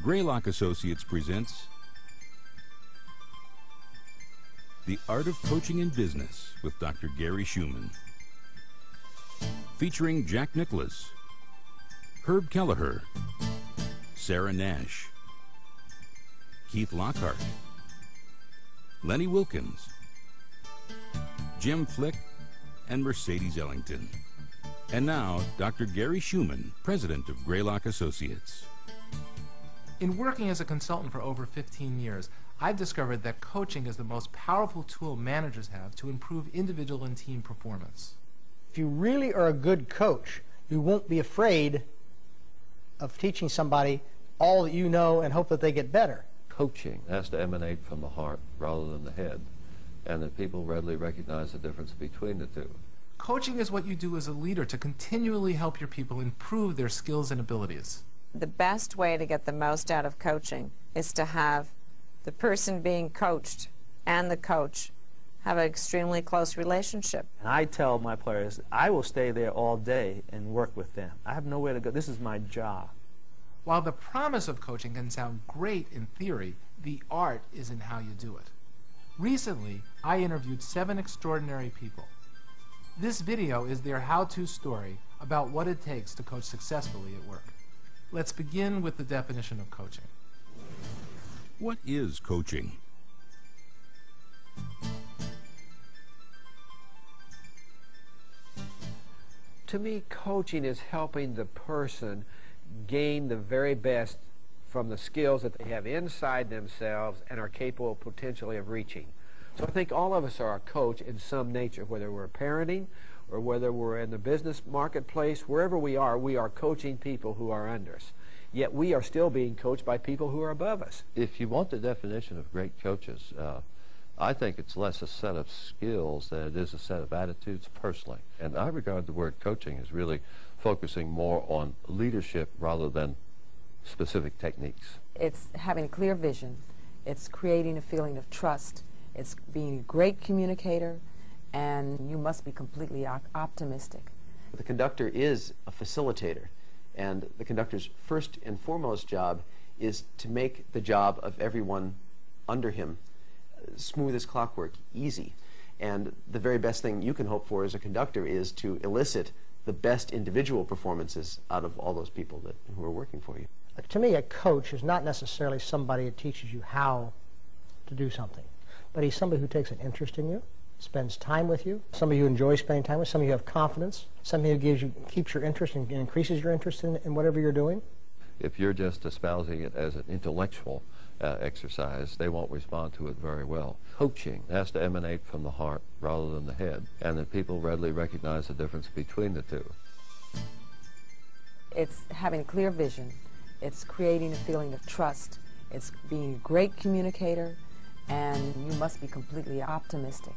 Greylock Associates presents The Art of Coaching in Business with Dr. Gary Schumann. Featuring Jack Nicholas, Herb Kelleher, Sarah Nash, Keith Lockhart, Lenny Wilkins, Jim Flick, and Mercedes Ellington. And now, Dr. Gary Schumann, president of Greylock Associates. In working as a consultant for over 15 years, I've discovered that coaching is the most powerful tool managers have to improve individual and team performance. If you really are a good coach, you won't be afraid of teaching somebody all that you know and hope that they get better. Coaching has to emanate from the heart rather than the head, and that people readily recognize the difference between the two. Coaching is what you do as a leader to continually help your people improve their skills and abilities. The best way to get the most out of coaching is to have the person being coached and the coach have an extremely close relationship. And I tell my players, I will stay there all day and work with them. I have nowhere to go. This is my job. While the promise of coaching can sound great in theory, the art is in how you do it. Recently, I interviewed 7 extraordinary people. This video is their how-to story about what it takes to coach successfully at work. Let's begin with the definition of coaching. What is coaching? To me, coaching is helping the person gain the very best from the skills that they have inside themselves and are capable potentially of reaching. So I think all of us are a coach in some nature, whether we're parenting or whether we're in the business marketplace, wherever we are coaching people who are under us. Yet we are still being coached by people who are above us. If you want the definition of great coaches, I think it's less a set of skills than it is a set of attitudes personally. And I regard the word coaching as really focusing more on leadership rather than specific techniques. It's having a clear vision. It's creating a feeling of trust. It's being a great communicator, and you must be completely optimistic. The conductor is a facilitator, and the conductor's first and foremost job is to make the job of everyone under him smooth as clockwork, easy. And the very best thing you can hope for as a conductor is to elicit the best individual performances out of all those people who are working for you. To me, a coach is not necessarily somebody that teaches you how to do something, but he's somebody who takes an interest in you, spends time with you, somebody you enjoy spending time with, somebody you have confidence, somebody who keeps your interest and increases your interest in whatever you're doing. If you're just espousing it as an intellectual exercise, they won't respond to it very well. Coaching has to emanate from the heart rather than the head, and that people readily recognize the difference between the two. It's having a clear vision. It's creating a feeling of trust. It's being a great communicator, and you must be completely optimistic.